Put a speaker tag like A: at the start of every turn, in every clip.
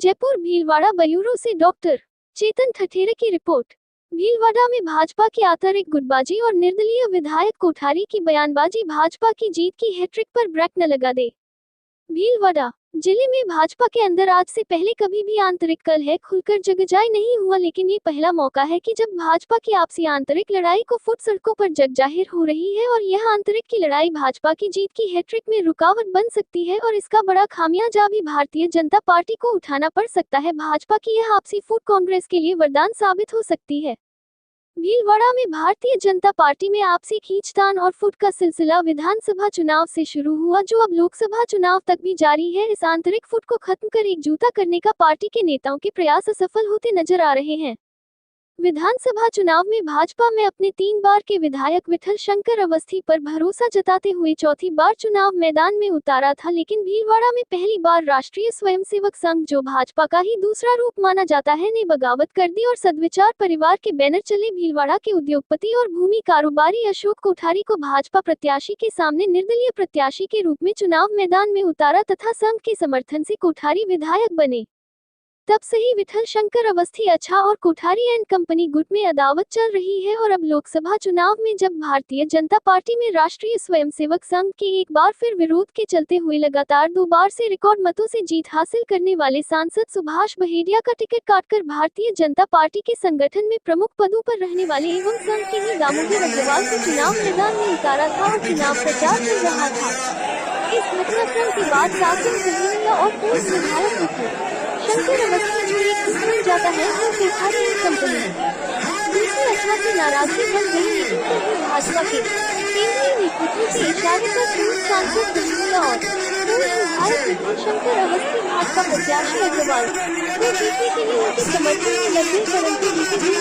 A: जयपुर भीलवाड़ा बयूरों से डॉक्टर चेतन ठठेरे की रिपोर्ट। भीलवाड़ा में भाजपा की आंतरिक गुटबाजी और निर्दलीय विधायक कोठारी की बयानबाजी भाजपा की जीत की हैट्रिक पर ब्रेक न लगा दे। भीलवाड़ा जिले में भाजपा के अंदर आज से पहले कभी भी आंतरिक कलह खुलकर जगजाय नहीं हुआ, लेकिन ये पहला मौका है कि जब भाजपा की आपसी आंतरिक लड़ाई को फुट सड़कों पर जग जाहिर हो रही है और यह आंतरिक की लड़ाई भाजपा की जीत की हैट्रिक में रुकावट बन सकती है और इसका बड़ा खामियाजा भी भारतीय जनता पार्टी को उठाना पड़ सकता है। भाजपा की यह आपसी फुट कांग्रेस के लिए वरदान साबित हो सकती है। भीलवाड़ा में भारतीय जनता पार्टी में आपसी खींचतान और फुट का सिलसिला विधानसभा चुनाव से शुरू हुआ, जो अब लोकसभा चुनाव तक भी जारी है। इस आंतरिक फुट को खत्म कर एकजुटता करने का पार्टी के नेताओं के प्रयास असफल होते नजर आ रहे हैं। विधानसभा चुनाव में भाजपा में अपने 3 बार के विधायक विठल शंकर अवस्थी पर भरोसा जताते हुए चौथी बार चुनाव मैदान में उतारा था, लेकिन भीलवाड़ा में पहली बार राष्ट्रीय स्वयंसेवक संघ, जो भाजपा का ही दूसरा रूप माना जाता है, ने बगावत कर दी और सद्विचार परिवार के बैनर चले भीलवाड़ा के उद्योगपति और भूमि कारोबारी अशोक कोठारी को भाजपा प्रत्याशी के सामने निर्दलीय प्रत्याशी के रूप में चुनाव मैदान में उतारा तथा संघ के समर्थन से कोठारी विधायक बने। तब से ही विठल शंकर अवस्थी अच्छा और कोठारी एंड कंपनी गुट में अदावत चल रही है और अब लोकसभा चुनाव में जब भारतीय जनता पार्टी में राष्ट्रीय स्वयंसेवक संघ के एक बार फिर विरोध के चलते हुए लगातार 2 बार से रिकॉर्ड मतों से जीत हासिल करने वाले सांसद सुभाष बहेड़िया का टिकट काटकर भारतीय जनता पार्टी के संगठन में प्रमुख पदों पर रहने वाले एवं संघ के ही दामोदर अग्रवाल को चुनाव मैदान में उतारा था और चुनाव प्रचार चल रहा था। इस घटनाक्रम के बाद शासन बहेड़िया और पूर्व विधायक विठल शंकर अवस्थी जो एक बन जाता है वो कोठारी एंड कंपनी दूसरी अच्छा से नाराजगी बढ़ गई, लेकिन फिर भी भाजपा के केंद्रीय नेतृत्व के इशारे पर पूर्व सांसद बहेड़िया और पूर्व विधायक विठल शंकर अवस्थी भाजपा प्रत्याशी अग्रवाल को जीतने के लिए उनके समर्थन में लगे, परंतु बीते दिन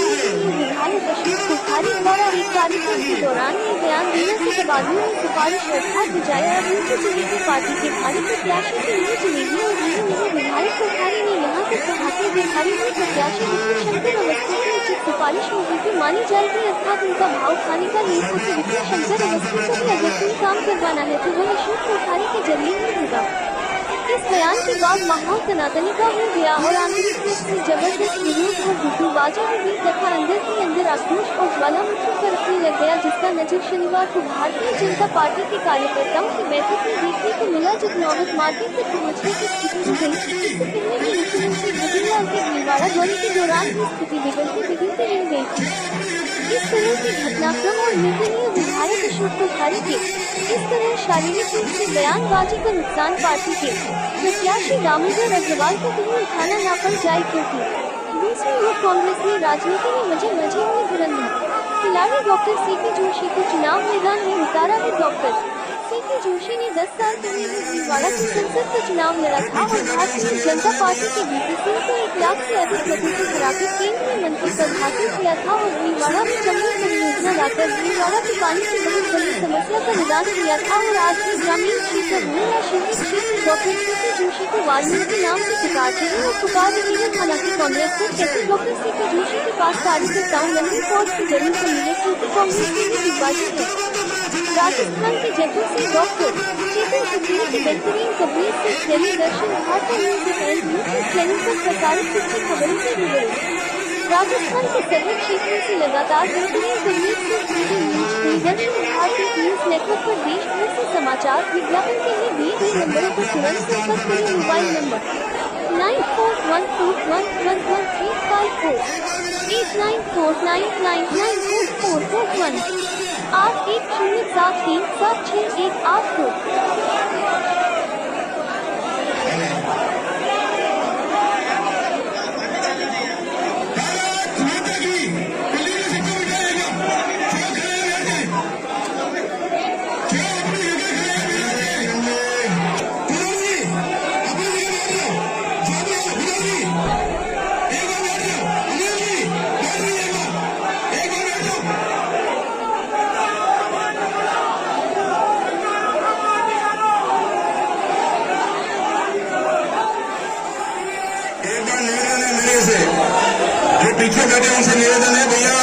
A: विधायक अशोक कोठारी द्वारा एक कार्यक्रम के दौरान ये बयान देने से तबादलों में सिफारिश रखा बजाय अब उनकी चुनी पार्टी के भारी प्रत्याशी से नहीं चलेगी और विधायक कोठारी ने यहाँ तक कहा कि बिहारी में प्रत्याशी विठल शंकर अवस्थी की उचित सिफारिश होगी कि मानी जाएगी, अर्थात उनका भाव खाने का नहीं था कि विठल शंकर अवस्थी को भी अगर कोई काम करवाना है तो वह अशोक कोठारी के जरिए ही होगा। इस बयान के बाद माहौल तनातनी का हो गया और आंतरिक रूप से जबरदस्त विरोध और गुटबाजी हुई तथा अंदर ही अंदर आक्रोश और ज्वालामुखी पर रखने लग गया, जिसका नजर शनिवार को भारतीय जनता पार्टी के कार्यकर्ताओं की बैठक में देखने को मिला, जब नौबत मार्केट तक पहुंचने की स्थिति हो गई। इससे पहले भी मुख्यमंत्री भगीरलाल के भीलवाड़ा दौरे के दौरान भी स्थिति बिगड़ती रह गई थी। इस तरह के घटनाक्रम और निर्दलीय विधायक अशोक कोठारी के इस तरह शारीरिक रूप से बयानबाजी का नुकसान पार्टी के प्रत्याशी दामोदर अग्रवाल को कहीं उठाना न पड़ जाए, क्योंकि दूसरी ओर कांग्रेस ने राजनीति में मजे में धुरंधर खिलाड़ी डॉक्टर सीपी जोशी को चुनाव मैदान में उतारा है। डॉक्टर सीपी जोशी ने 10 साल पहले भीलवाड़ा से संसद का चुनाव लड़ा था और भारतीय जनता पार्टी के बीपी सिंह को 1 लाख से अधिक मतों से हराकर केंद्रीय मंत्री पद हासिल किया था और भीलवाड़ा में जंगल परियोजना लाकर भीलवाड़ा की पानी की बहुत बड़ी समस्या का निदान किया था और आज भी ग्रामीण क्षेत्र हो या शहरी क्षेत्र डॉक्टर सीपी जोशी को वाल्मीकि नाम से पुकारते हैं और पुकार रही है। हालांकि कांग्रेस को कहते डॉक्टर सीपी जोशी के पास कार्यकर्ताओं लंबी फौज की जरूरत नहीं है, क्योंकि कांग्रेस की भी गुटबाजी है। राजस्थान के जयपुर से डॉक्टर चेतन ठठेरे की बेहतरीन कवरेज से टेलीदर्शन भारतीय न्यूज एंड न्यूज चैनल पर प्रसारित कुछ खबरों से जुड़े। राजस्थान के सभी क्षेत्रों से लगातार बेहतरीन कवरेज से टीवी न्यूज दूरदर्शन भारतीय न्यूज नेटवर्क पर देश भर से समाचार विज्ञापन के लिए दिए गए नंबरों पर तुरंत संपर्क करें। Mobile number 9414111354 8949999441 8107376182।
B: जो पीछे बैठे उनसे निवेदन है भैया